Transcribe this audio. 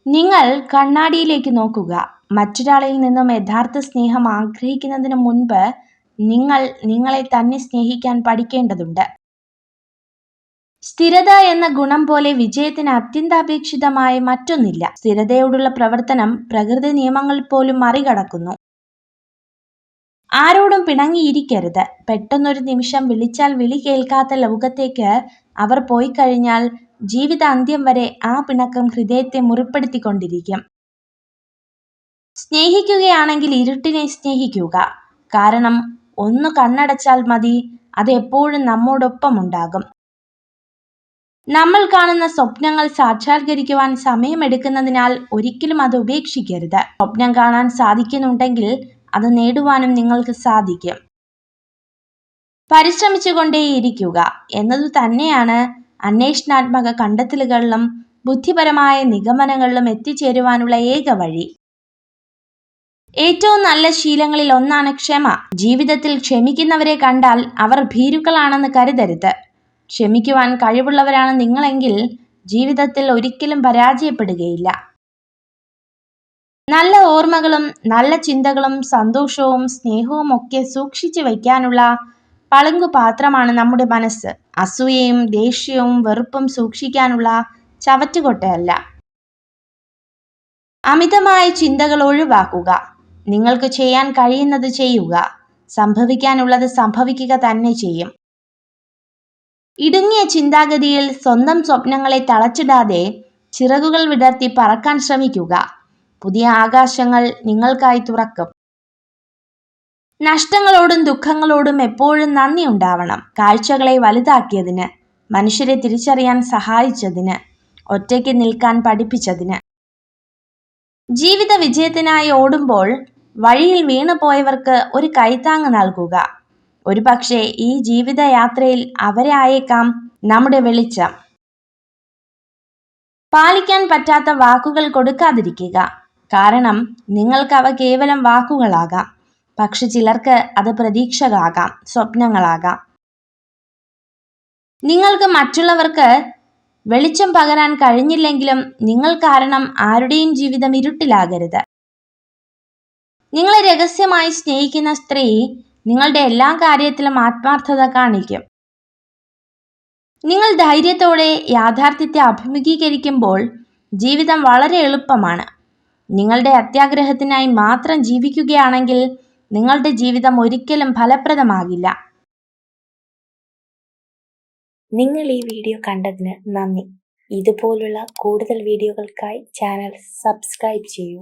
നിങ്ങൾ കണ്ണാടിയിലേക്ക് നോക്കുക. മറ്റൊരാളിൽ നിന്നും യഥാർത്ഥ സ്നേഹം ആഗ്രഹിക്കുന്നതിന് മുൻപ് നിങ്ങൾ നിങ്ങളെ തന്നെ സ്നേഹിക്കാൻ പഠിക്കേണ്ടതുണ്ട്. സ്ഥിരത എന്ന ഗുണം പോലെ വിജയത്തിന് അത്യന്താപേക്ഷിതമായ മറ്റൊന്നില്ല. സ്ഥിരതയോടുള്ള പ്രവർത്തനം പ്രകൃതി നിയമങ്ങൾ പോലും മറികടക്കുന്നു. ആരോടും പിണങ്ങിയിരിക്കരുത്. പെട്ടെന്നൊരു നിമിഷം വിളിച്ചാൽ വിളി കേൾക്കാത്ത ലോകത്തേക്ക് അവർ പോയി കഴിഞ്ഞാൽ ജീവിതാന്ത്യം വരെ ആ പിണക്കം ഹൃദയത്തെ മുറിപ്പെടുത്തിക്കൊണ്ടിരിക്കും. സ്നേഹിക്കുകയാണെങ്കിൽ ഇരുട്ടിനെ സ്നേഹിക്കുക. കാരണം ഒന്ന് കണ്ണടച്ചാൽ മതി, അത് എപ്പോഴും നമ്മോടൊപ്പമുണ്ടാകും. നമ്മൾ കാണുന്ന സ്വപ്നങ്ങൾ സാക്ഷാത്കരിക്കുവാൻ സമയമെടുക്കുന്നതിനാൽ ഒരിക്കലും അത് ഉപേക്ഷിക്കരുത്. സ്വപ്നം കാണാൻ സാധിക്കുന്നുണ്ടെങ്കിൽ അത് നേടുവാനും നിങ്ങൾക്ക് സാധിക്കും. പരിശ്രമിച്ചുകൊണ്ടേയിരിക്കുക എന്നതു തന്നെയാണ് അന്വേഷണാത്മക കണ്ടെത്തലുകളിലും ബുദ്ധിപരമായ നിഗമനങ്ങളിലും എത്തിച്ചേരുവാനുള്ള ഏക വഴി. ഏറ്റവും നല്ല ശീലങ്ങളിൽ ഒന്നാണ് ക്ഷമ. ജീവിതത്തിൽ ക്ഷമിക്കുന്നവരെ കണ്ടാൽ അവർ ഭീരുക്കളാണെന്ന് കരുതരുത്. ക്ഷമിക്കുവാൻ കഴിവുള്ളവരാണ് നിങ്ങളെങ്കിൽ ജീവിതത്തിൽ ഒരിക്കലും പരാജയപ്പെടുകയില്ല. നല്ല ഓർമ്മകളും നല്ല ചിന്തകളും സന്തോഷവും സ്നേഹവും ഒക്കെ സൂക്ഷിച്ചു വയ്ക്കാനുള്ള പളുങ്കു പാത്രമാണ് നമ്മുടെ മനസ്സ്. അസൂയയും ദേഷ്യവും വെറുപ്പും സൂക്ഷിക്കാനുള്ള ചവറ്റുകൊട്ടയല്ല. അമിതമായ ചിന്തകൾ ഒഴിവാക്കുക. നിങ്ങൾക്ക് ചെയ്യാൻ കഴിയുന്നത് ചെയ്യുക. സംഭവിക്കാനുള്ളത് സംഭവിക്കുക തന്നെ ചെയ്യും. ഇടുങ്ങിയ ചിന്താഗതിയിൽ സ്വന്തം സ്വപ്നങ്ങളെ തളച്ചിടാതെ ചിറകുകൾ വിടർത്തി പറക്കാൻ ശ്രമിക്കുക. പുതിയ ആകാശങ്ങൾ നിങ്ങൾക്കായി തുറക്കും. നഷ്ടങ്ങളോടും ദുഃഖങ്ങളോടും എപ്പോഴും നന്ദി ഉണ്ടാവണം. കാഴ്ചകളെ വലുതാക്കിയതിന്, മനുഷ്യരെ തിരിച്ചറിയാൻ സഹായിച്ചതിന്, ഒറ്റയ്ക്ക് നിൽക്കാൻ പഠിപ്പിച്ചതിന്. ജീവിത വിജയത്തിനായി ഓടുമ്പോൾ വഴിയിൽ വീണുപോയവർക്ക് ഒരു കൈത്താങ്ങ് നൽകുക. ഒരു പക്ഷേ ഈ ജീവിതയാത്രയിൽ അവരെ ആയേക്കാം നമ്മുടെ വെളിച്ചം. പാലിക്കാൻ പറ്റാത്ത വാക്കുകൾ കൊടുക്കാതിരിക്കുക. കാരണം നിങ്ങൾക്ക് അവ കേവലം വാക്കുകളാകാം. പക്ഷെ ചിലർക്ക് അത് പ്രതീക്ഷകളാകാം, സ്വപ്നങ്ങളാകാം. നിങ്ങൾക്ക് മറ്റുള്ളവർക്ക് വെളിച്ചം പകരാൻ കഴിഞ്ഞില്ലെങ്കിലും നിങ്ങൾ കാരണം ആരുടെയും ജീവിതം ഇരുട്ടിലാകരുത്. നിങ്ങളെ രഹസ്യമായി സ്നേഹിക്കുന്ന സ്ത്രീ നിങ്ങളുടെ എല്ലാ കാര്യത്തിലും ആത്മാർത്ഥത കാണിക്കും. നിങ്ങൾ ധൈര്യത്തോടെ യാഥാർത്ഥ്യത്തെ അഭിമുഖീകരിക്കുമ്പോൾ ജീവിതം വളരെ എളുപ്പമാണ്. നിങ്ങളുടെ അത്യാഗ്രഹത്തിനായി മാത്രം ജീവിക്കുകയാണെങ്കിൽ നിങ്ങളുടെ ജീവിതം ഒരിക്കലും ഫലപ്രദമാകില്ല. നിങ്ങൾ ഈ വീഡിയോ കണ്ടതിന് നന്ദി. ഇതുപോലുള്ള കൂടുതൽ വീഡിയോകൾക്കായി ചാനൽ സബ്സ്ക്രൈബ് ചെയ്യൂ.